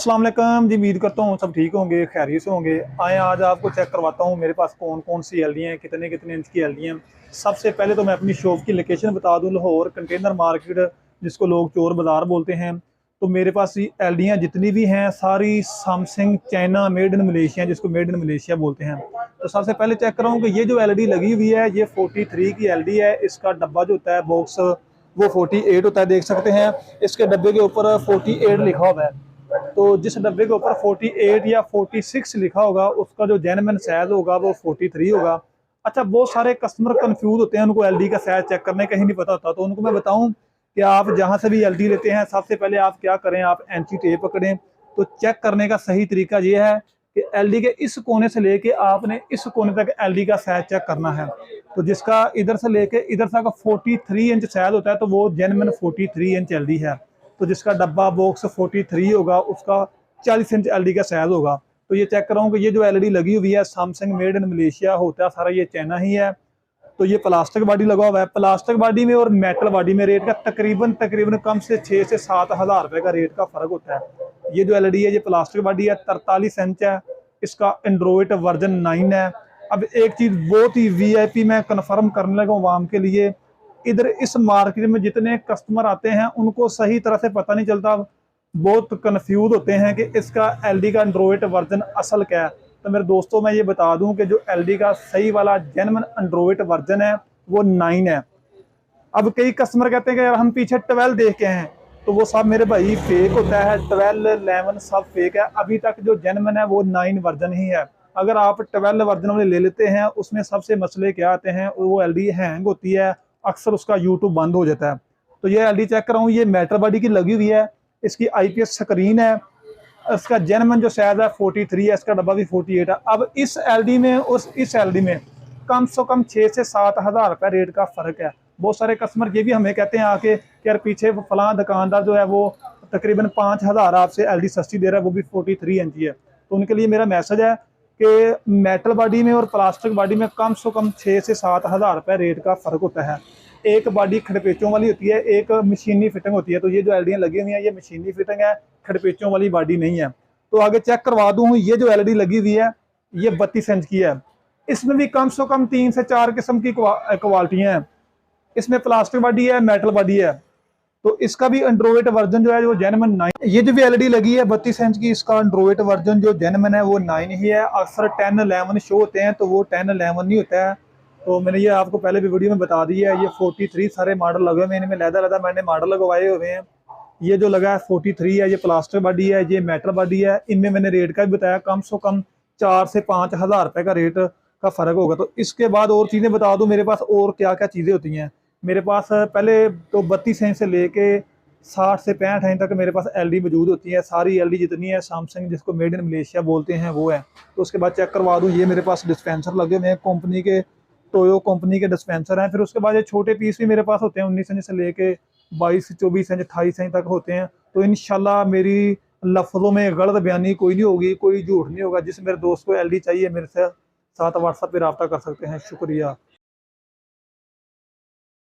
अस्सलाम वालेकुम जी। उम्मीद करता हूँ सब ठीक होंगे, खैरियत से होंगे। आए आज आपको चेक करवाता हूँ मेरे पास कौन कौन सी एल डी हैं, कितने कितने इंच की एल डी हैं। सबसे पहले तो मैं अपनी शॉप की लोकेशन बता दूँ, लाहौर कंटेनर मार्केट, जिसको लोग चोर बाज़ार बोलते हैं। तो मेरे पास एल डी जितनी भी हैं सारी Samsung China made in Malaysia, जिसको मेड इन मलेशिया बोलते हैं। तो सबसे पहले चेक कर रहा हूँ कि ये जो एल डी लगी हुई है ये 43 की एल डी है। इसका डब्बा जो होता है बॉक्स वो 48 होता है, देख सकते हैं। इसके डब्बे के ऊपर 48 लिखा हुआ है। तो जिस डब्बे के ऊपर 48 या 46 लिखा होगा उसका जो जेन्युइन साइज होगा वो 43 होगा। अच्छा, बहुत सारे कस्टमर कंफ्यूज होते हैं, उनको एलडी का साइज चेक करने का ही नहीं पता होता। तो उनको मैं बताऊं कि आप जहां से भी एलडी लेते हैं सबसे पहले आप क्या करें, आप एंची टेप पकड़ें। तो चेक करने का सही तरीका ये है कि एलडी के इस कोने से लेके आपने इस कोने तक एलडी का साइज चेक करना है। तो जिसका इधर से लेके इधर तक 43 इंच साइज होता है तो वो जेन्युइन 43 इंच एलडी है। तो जिसका डब्बा बॉक्स 43 होगा उसका 40 इंच एलडी का साइज होगा। तो ये चेक कर रहा हूँ कि ये जो एलईडी लगी हुई है सैमसंग मेड इन मलेशिया होता है सारा, ये चाइना ही है। तो ये प्लास्टिक बॉडी लगा हुआ है। प्लास्टिक बॉडी में और मेटल बॉडी में रेट का तकरीबन तकरीबन कम से 6 से 7 हज़ार रुपए का रेट का फर्क होता है। ये जो एलईडी है ये प्लास्टिक बॉडी है, 43 इंच है। इसका एंड्रॉइड वर्जन 9 है। अब एक चीज बहुत ही वीआईपी मैं कन्फर्म करने लगा आवाम के लिए, इधर इस मार्केट में जितने कस्टमर आते हैं उनको सही तरह से पता नहीं चलता, बहुत कंफ्यूज होते हैं कि इसका एलडी का एंड्रॉइड वर्जन असल क्या है। तो मेरे दोस्तों मैं ये बता दूं कि जो एलडी का सही वाला जेन्युइन एंड्रॉइड वर्जन है वो 9 है। अब कई कस्टमर कहते हैं कि यार हम पीछे 12 देख के हैं, तो वो सब मेरे भाई फेक होता है। 12 11 सब फेक है। अभी तक जो जेन्युइन है वो 9 वर्जन ही है। अगर आप 12 वर्जन वाले ले लेते हैं उसमें सबसे मसले क्या आते हैं, वो एलडी हैंग होती है, अक्सर उसका यूट्यूब बंद हो जाता है। तो ये एलडी चेक कर रहा हूँ, ये मेटल बॉडी की लगी हुई है। इसकी आईपीएस स्क्रीन है। इसका जेन्युइन जो साइज है 43 है, इसका डब्बा भी 48 है। अब इस एलडी में उस इस एलडी में कम से कम 6 से 7 हज़ार रुपए रेट का फर्क है। बहुत सारे कस्टमर ये भी हमें कहते हैं आके कि यार पीछे फलां दुकानदार जो है वो तकरीबन 5 हज़ार आपसे एलडी सस्ती दे रहा है, वो भी 43 इंच है। तो उनके लिए मेरा मैसेज है कि मेटल बॉडी में और प्लास्टिक बॉडी में कम से कम 6 से 7 हज़ार रुपए रेट का फर्क होता है। एक बॉडी खड़पेचों वाली होती है, एक मशीनी फिटिंग होती है। तो ये जो एलडी लगी हुई है ये मशीनी फिटिंग है, खड़पेचों वाली बॉडी नहीं है। तो आगे चेक करवा दूं, ये जो एलडी लगी हुई है ये 32 इंच की है। इसमें भी कम से कम 3 से 4 किस्म की क्वालिटियां हैं। इसमें प्लास्टिक बॉडी है, मेटल बॉडी है। तो इसका भी एंड्रॉइड वर्जन जो है वो जेन्युइन 9। ये जो भी एलईडी लगी है 32 इंच की, इसका एंड्रॉइड वर्जन जो जेन्युइन है वो 9 ही है। अक्सर 10 11 शो होते हैं तो वो 10 11 नहीं होता है। तो मैंने ये आपको पहले भी वीडियो में बता दिया है। ये 43 सारे मॉडल लगे हुए हैं, इनमें लहदा मैंने मॉडल लगवाए हुए हैं। ये जो लगा है 43 है, ये प्लास्टिक बॉडी है, ये मेटल बॉडी है। इनमें मैंने रेट का भी बताया, कम से कम 4 से 5 हज़ार रुपए का रेट का फर्क होगा। तो इसके बाद और चीज़ें बता दूं मेरे पास और क्या क्या चीज़ें होती हैं। मेरे पास पहले तो 32 इंच से लेके 60 से 65 इंच तक मेरे पास एलडी मौजूद होती है। सारी एलडी जितनी है सैमसंग जिसको मेड इन मलेशिया बोलते हैं वो है। तो उसके बाद चेक करवा दूं, ये मेरे पास डिस्पेंसर लगे हुए हैं कंपनी के, टोयो कंपनी के डिस्पेंसर हैं। फिर उसके बाद ये छोटे पीस भी मेरे पास होते हैं, 19 इंच से लेके 22 24 इंच 28 इंच तक होते हैं। तो इंशाल्लाह मेरी लफ्ज़ों में गलत बयानी कोई नहीं होगी, कोई झूठ नहीं होगा। जिस मेरे दोस्त को एलडी चाहिए मेरे से साथ व्हाट्सएप पे रब्ता कर सकते हैं। शुक्रिया।